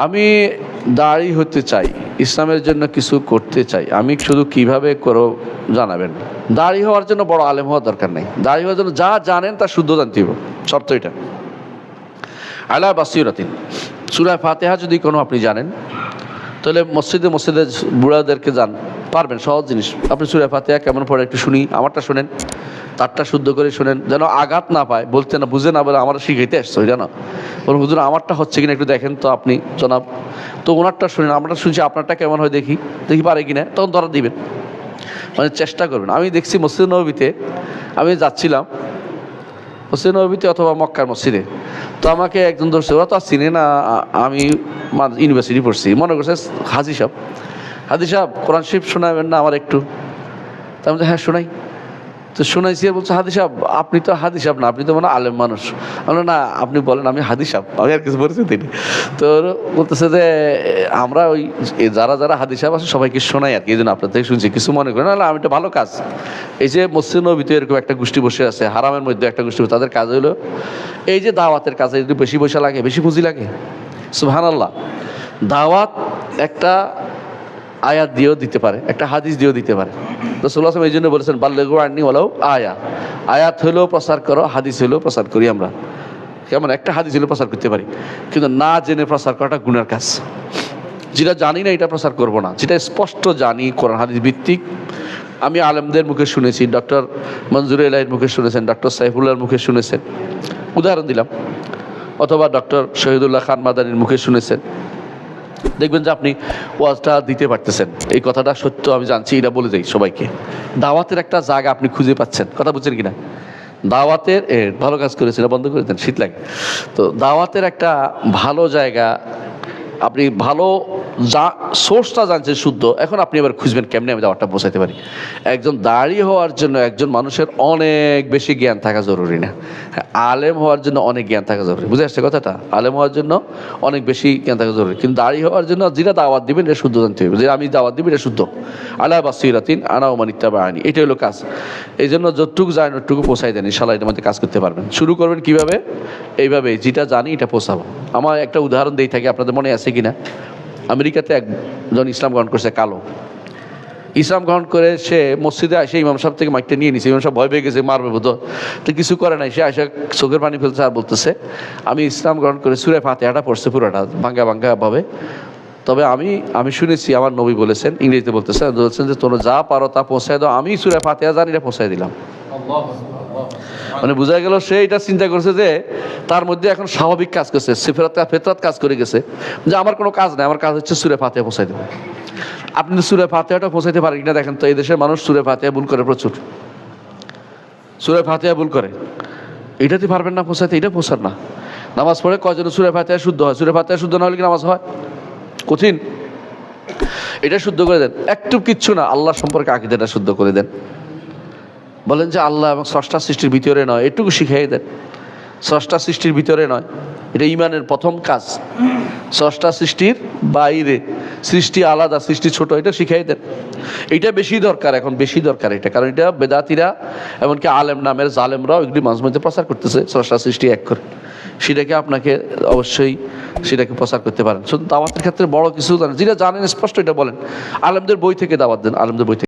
আমি দাড়ি হতে চাই, ইসলামের জন্য কিছু করতে চাই, আমি শুধু কিভাবে করো জানাবেন। দাড়ি হওয়ার জন্য বড় আলেম হওয়ার দরকার নেই। দাড়ি হওয়ার জন্য যা জানেন তা শুদ্ধ জানতে হবে, শর্ত এটা। আলা বাসিরাতিন, সূরা ফাতিহা যদি কোনো আপনি জানেন তাহলে মসজিদে বুড়াদেরকে যান, পারবেন, সহজ জিনিস। আপনি সূরা ফাতিহা কেমন পড়ে একটু শুনি, আমারটা শোনেন, তারটা শুদ্ধ করে শোনেন, যেন আঘাত না পায়, বলতে না বুঝে না বলে আমার শিখাইতে আসছে ওই জানো, বলুন হুজুর আমারটা হচ্ছে কিনা একটু দেখেন তো আপনি জনাব, তো ওনারটা শুনেন, আমারটা শুনছি আপনারটা কেমন হয় দেখি দেখি পারে কিনা, তখন ধরা দিবেন, মানে চেষ্টা করবেন। আমি দেখছি মসজিদ নববীতে আমি যাচ্ছিলাম, মসজিদ নববীতে অথবা মক্কার মসজিদে, তো আমাকে একজন ধরছে, ওরা তো আর চিনে না, আমি ইউনিভার্সিটি পড়ছি, মনে করছে হাজি সাহেব কোরআন শরীফ শোনাবেন না আমার একটু। তা আমি হ্যাঁ শোনাই। তো শোনাইছি, আর বলছে হাদি সাহেব আপনি তো হাদি সাহেব না, আপনি তো মানে আলেম মানুষ। আমরা না আপনি বলেন আমি হাদি সাহেব, আমি আর কিছু বলছি তিনি। তো বলতেছে যে আমরা ওই যারা হাদি সাহেব আছে সবাইকে শোনাই আর কি, এই জন্য আপনার থেকে শুনছি, কিছু মনে করেন না, আমি এটা ভালো কাজ। এই যে মসজিদ নববীতে এরকম একটা গোষ্ঠী বসে আছে, হারামের মধ্যে একটা গোষ্ঠী, তাদের কাজ হলো এই যে দাওয়াতের কাজে যদি বেশি পয়সা লাগে, বেশি পুঁজি লাগে, সুবহানাল্লাহ, দাওয়াত একটা আয়াত দিয়েও দিতে পারে, একটা হাদিস দিয়েও দিতে পারে। রাসূলুল্লাহ এই জন্য বলেছেন বাল্লিগু আন্নী ওয়ালাউ আয়া, আয়াত হলেও প্রচার করো, হাদিস হলেও প্রচার করি আমরা। কেমন একটা হাদিস হলেও প্রচার করতে পারি, কিন্তু না জেনে প্রচার করাটা গুনার কাজ। যেটা জানি না এটা প্রচার করব না, যেটা স্পষ্ট জানি কোরআন হাদিস ভিত্তিক। আমি আলেমদের মুখে শুনেছি, ডক্টর মঞ্জুর এলাহির মুখে শুনেছেন, ডক্টর সাইফুল্লাহর মুখে শুনেছেন, উদাহরণ দিলাম, অথবা ডক্টর শহীদুল্লাহ খান মাদানির মুখে শুনেছেন, দেখবেন যে আপনি ওয়াজটা দিতে পারতেছেন, এই কথাটা সত্য আমি জানছি, এটা বলে যাই সবাইকে। দাওয়াতের একটা জায়গা আপনি খুঁজে পাচ্ছেন, কথা বুঝছেন কিনা? দাওয়াতের ভালো কাজ করেছেন, বন্ধ করে দেন, শীত লাগে। তো দাওয়াতের একটা ভালো জায়গা, আপনি ভালো সোর্সটা জানছেন শুদ্ধ, এখন আপনি এবার খুঁজবেন কেমনে আমি দাওয়াতটা পৌঁছাইতে পারি। একজন দাঁড়ি হওয়ার জন্য একজন মানুষের অনেক বেশি জ্ঞান থাকা জরুরি না, আলেম হওয়ার জন্য অনেক জ্ঞান থাকা জরুরি। বুঝে আসছে কথাটা? আলেম হওয়ার জন্য অনেক বেশি জ্ঞান থাকা জরুরি, কিন্তু দাঁড়ি হওয়ার জন্য যেটা দাওয়াত দিবেন এটা শুদ্ধ জানতে হবে, যে আমি দাওয়াত দিবি এটা শুদ্ধ। আলা বাসিরাতিন আনা ওয়া মান ইত্তাবাআনি, এটা হলো কাজ। এই জন্য যতটুকু জানেন ওটুকু পৌঁছাই দেন, ইনশাআল্লাহ এটার মধ্যে কাজ করতে পারবেন। শুরু করবেন কিভাবে? এইভাবে, যেটা জানি এটা পৌঁছাবো। আমার একটা উদাহরণ দিয়ে থাকি, আপনাদের মনে আছে কিনা, আমেরিকাতে একজন ইসলাম গ্রহণ করছে, কালো ইসলাম গ্রহণ করে সে মসজিদে আসে ইমাম সাহেব থেকে মাইকটা নিয়ে নিছে, ইমাম সাহেব ভয় পেয়ে গেছে, মারবে বোধ, তো কিছু করে নাই, সে আসে চোখের পানি ফেলছে আর বলতেছে আমি ইসলাম গ্রহণ করে সূরা ফাতিহাটা পড়ছে পুরোটা ভাঙ্গা ভাবে, তবে আমি শুনেছি আমার নবী বলেছেন, ইংরেজিতে বলতেছেন যে তোমরা যা পারো তা পৌঁছায় দাও, আমি সূরা ফাতিহা জানি এটা পৌঁছায় দিলাম। মানে বোঝা গেল সে এটা চিন্তা করছে যে তার মধ্যে এখন স্বাভাবিক কাজ করছে, ফেতরাত কাজ করে গেছে, যে আমার কোনো কাজ নাই, আমার কাজ হচ্ছে সূরা ফাতিহা পৌঁছাই দেবো। আপনি সূরা ফাতিহাটা পৌঁছাইতে পারেন কিনা দেখেন তো। এই দেশের মানুষ সূরা ফাতিহা ভুল করে প্রচুর, সূরা ফাতিহা ভুল করে, এটাতে পারবেন না পৌঁছাইতে, এটা পৌঁছার না। নামাজ পড়ে কয়জন সূরা ফাতিহা শুদ্ধ হয়? সূরা ফাতিহা শুদ্ধ না হলে কি নামাজ হয়? কঠিন। এটা শুদ্ধ করে দেন, একটু কিচ্ছু না, আল্লাহ সম্পর্কে আকীদাটা শুদ্ধ করে দেন। বলেন যে আল্লাহ এবং স্রষ্টা সৃষ্টির ভিতরে নয়, এটুকু শিখাই দেন। স্রষ্টা সৃষ্টির ভিতরে নয়, এটা ঈমানের প্রথম কাজ। স্রষ্টা সৃষ্টির বাইরে, সৃষ্টি আলাদা, সৃষ্টি ছোট, এটা শিখাই দেন। এটা বেশি দরকার, এখন বেশি দরকার এটা, কারণ এটা বেদাতিরা এমনকি আলেম নামের জালেমরাও এগুলি মাঝে মধ্যে প্রচার করতেছে, স্রষ্টা সৃষ্টি এক করে। সেটাকে আপনাকে অবশ্যই সেটাকে প্রচার করতে পারেন। শুধু দাওয়াতের ক্ষেত্রে বড় কিছু জানেন, যেটা জানেন স্পষ্ট এটা বলেন। আলেমদের বই থেকে দাওয়াত দেন, আলেমদের বই থেকে।